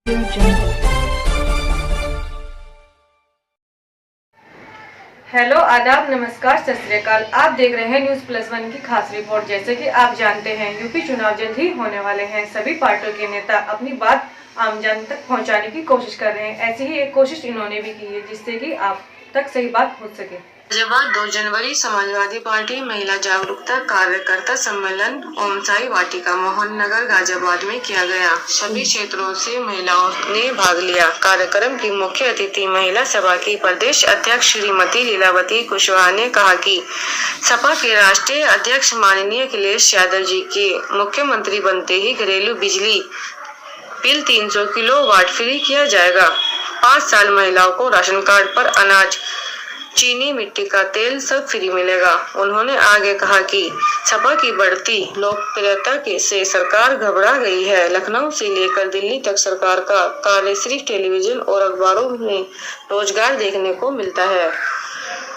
Hello, आदाब, नमस्कार, सत श्री अकाल। आप देख रहे हैं न्यूज प्लस वन की खास रिपोर्ट। जैसे कि आप जानते हैं, यूपी चुनाव जल्द ही होने वाले हैं। सभी पार्टियों के नेता अपनी बात आम जन तक पहुंचाने की कोशिश कर रहे हैं। ऐसी ही एक कोशिश इन्होंने भी की है, जिससे कि आप तक सही बात पहुंच सके। गाजियाबाद 2 जनवरी समाजवादी पार्टी महिला जागरूकता कार्यकर्ता सम्मेलन ओमसाई वाटिका मोहन नगर गाजियाबाद में किया गया। सभी क्षेत्रों से महिलाओं ने भाग लिया। कार्यक्रम की मुख्य अतिथि महिला सभा की प्रदेश अध्यक्ष श्रीमती लीलावती कुशवाहा ने कहा कि सपा के राष्ट्रीय अध्यक्ष माननीय अखिलेश यादव जी के मुख्यमंत्री बनते ही घरेलू बिजली बिल 300 किलोवाट फ्री किया जाएगा। 5 साल महिलाओं को राशन कार्ड पर अनाज, चीनी, मिट्टी का तेल सब फ्री मिलेगा। उन्होंने आगे कहा कि सपा की बढ़ती लोकप्रियता से सरकार घबरा गई है। लखनऊ से लेकर दिल्ली तक सरकार का कार्य सिर्फ टेलीविजन और अखबारों में रोजगार देखने को मिलता है।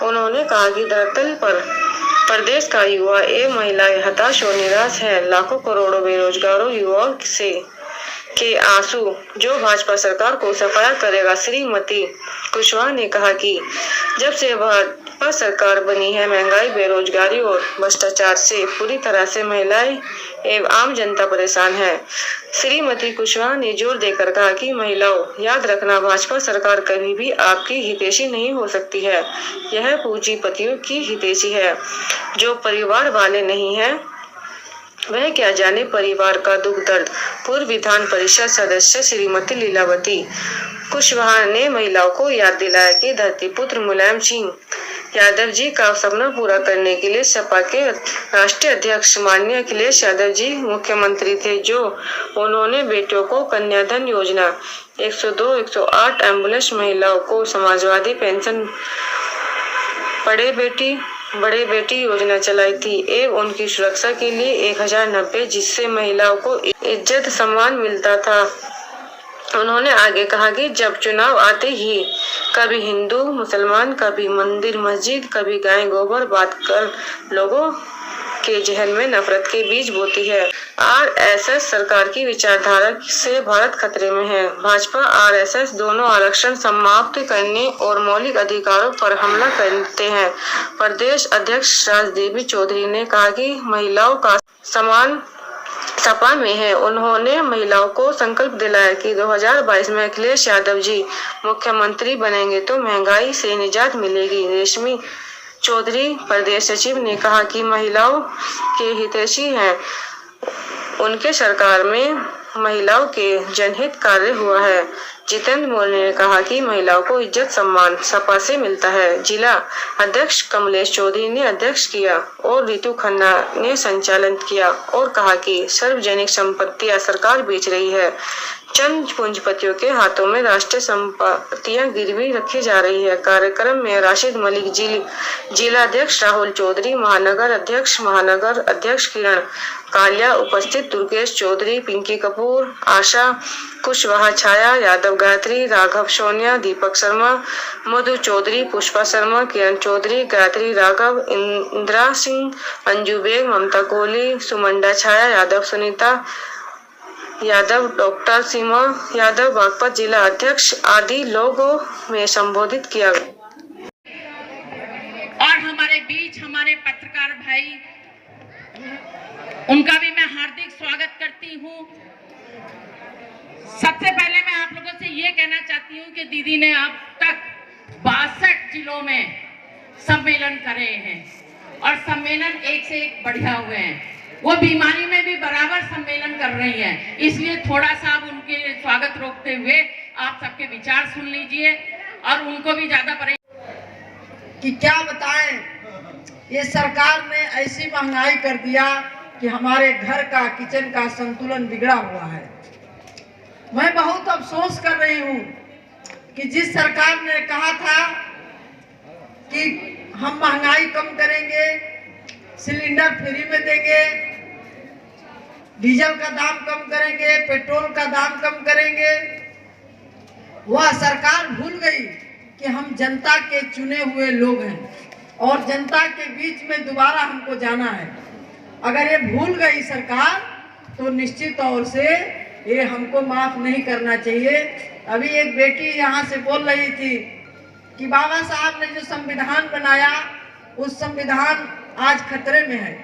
उन्होंने कहा कि धरातल पर प्रदेश का युवा एवं महिलाएं हताश और निराश है। लाखों करोड़ों बेरोजगारों युवाओं के आंसू जो भाजपा सरकार को सफाया करेगा। श्रीमती कुशवाहा ने कहा कि जब से भाजपा सरकार बनी है, महंगाई, बेरोजगारी और भ्रष्टाचार से पूरी तरह से महिलाएं एवं आम जनता परेशान है। श्रीमती कुशवाहा ने जोर देकर कहा कि महिलाओं, याद रखना, भाजपा सरकार कभी भी आपकी हितैषी नहीं हो सकती है। यह पूंजीपतियों की हितैषी है। जो परिवार वाले नहीं है, वह क्या जाने परिवार का दुख दर्द। पूर्व विधान परिषद सदस्य श्रीमती लीलावती कुशवाहा ने महिलाओं को याद दिलाया कि धरतीपुत्र मुलायम सिंह यादव जी का सपना पूरा करने के लिए सपा के राष्ट्रीय अध्यक्ष माननीय अखिलेश यादव जी मुख्यमंत्री थे। जो उन्होंने बेटियों को कन्याधन योजना, 102, 108 एम्बुलेंस, महिलाओं को समाजवादी पेंशन, बड़े बेटी योजना चलाई थी एवं उनकी सुरक्षा के लिए 1090, जिससे महिलाओं को इज्जत सम्मान मिलता था। उन्होंने आगे कहा कि जब चुनाव आते ही कभी हिंदू मुसलमान, कभी मंदिर मस्जिद, कभी गाय गोबर बात कर लोगों के जहन में नफरत के बीज बोती है। आरएसएस सरकार की विचारधारा से भारत खतरे में है। भाजपा आरएसएस दोनों आरक्षण समाप्त करने और मौलिक अधिकारों पर हमला करते हैं। प्रदेश अध्यक्ष राजदेवी चौधरी ने कहा कि महिलाओं का सम्मान सपा में है। उन्होंने महिलाओं को संकल्प दिलाया कि 2022 में अखिलेश यादव जी मुख्यमंत्री बनेंगे तो महंगाई से निजात मिलेगी। रेशमी चौधरी प्रदेश सचिव ने कहा कि महिलाओं के हितैषी हैं। उनके सरकार में महिलाओं के जनहित कार्य हुआ है। जितेंद्र मौर्य ने कहा कि महिलाओं को इज्जत सम्मान सपा से मिलता है। जिला अध्यक्ष कमलेश चौधरी ने अध्यक्ष किया और रितु खन्ना ने संचालन किया और कहा कि सार्वजनिक संपत्तियां सरकार बेच रही है। चंद पूंजीपतियों के हाथों में राष्ट्रीय संपत्तियां गिरवी रखी जा रही है। कार्यक्रम में राशिद मलिक, जिला अध्यक्ष राहुल चौधरी, महानगर अध्यक्ष किरण कालिया उपस्थित, दुर्गेश चौधरी, पिंकी कपूर, आशा कुशवाहा, छाया यादव, गायत्री, राघव सोनिया, दीपक शर्मा, मधु चौधरी, पुष्पा शर्मा, किरण चौधरी, गायत्री राघव, इंदिरा सिंह, अंजू बेग, ममता कोहली, सुमंडा, छाया यादव, सुनीता यादव, डॉक्टर सीमा यादव, बागपत जिला अध्यक्ष आदि लोगों में संबोधित किया। और हमारे बीच हमारे पत्रकार भाई, उनका भी मैं हार्दिक स्वागत करती हूँ। सबसे पहले मैं आप लोगों से ये कहना चाहती हूँ कि दीदी ने अब तक 62 जिलों में सम्मेलन करे हैं और सम्मेलन एक से एक बढ़िया हुए हैं। वो बीमारी में भी बराबर सम्मेलन कर रही हैं। इसलिए थोड़ा सा अब उनके स्वागत रोकते हुए आप सबके विचार सुन लीजिए और उनको भी ज्यादा कि क्या बताएं, ये सरकार ने ऐसी महंगाई कर दिया कि हमारे घर का किचन का संतुलन बिगड़ा हुआ है। मैं बहुत अफसोस कर रही हूँ कि जिस सरकार ने कहा था कि हम महंगाई कम करेंगे, सिलेंडर फ्री में देंगे, डीजल का दाम कम करेंगे, पेट्रोल का दाम कम करेंगे, वह सरकार भूल गई कि हम जनता के चुने हुए लोग हैं और जनता के बीच में दोबारा हमको जाना है। अगर ये भूल गई सरकार तो निश्चित तौर से ये हमको माफ नहीं करना चाहिए। अभी एक बेटी यहाँ से बोल रही थी कि बाबा साहब ने जो संविधान बनाया उस संविधान आज खतरे में है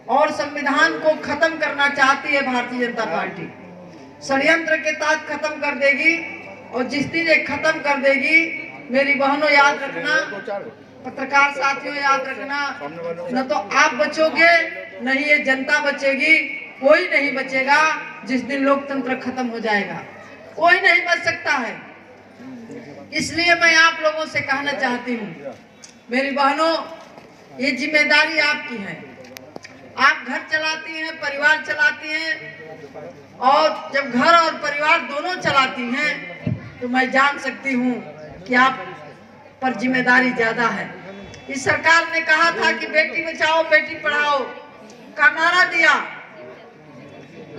और संविधान को खत्म करना चाहती है भारतीय जनता पार्टी। षड्यंत्र के तहत खत्म कर देगी और जिस दिन ये खत्म कर देगी, मेरी बहनों याद रखना, पत्रकार साथियों याद रखना, न तो आप बचोगे न ही ये जनता बचेगी। कोई नहीं बचेगा जिस दिन लोकतंत्र खत्म हो जाएगा, कोई नहीं बच सकता है। इसलिए मैं आप लोगों से कहना चाहती हूँ, मेरी बहनों, ये जिम्मेदारी आपकी है। आप घर चलाती हैं, परिवार चलाती हैं, और जब घर और परिवार दोनों चलाती हैं तो मैं जान सकती हूँ कि आप पर जिम्मेदारी ज्यादा है। इस सरकार ने कहा था कि बेटी बचाओ बेटी पढ़ाओ का नारा दिया,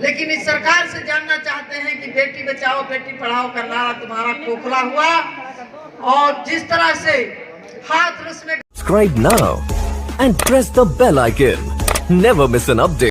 लेकिन इस सरकार से जानना चाहते हैं कि बेटी बचाओ बेटी पढ़ाओ का नारा तुम्हारा खोखला हुआ, और जिस तरह से हाथ रस में Subscribe now and press the bell icon. Never miss an update.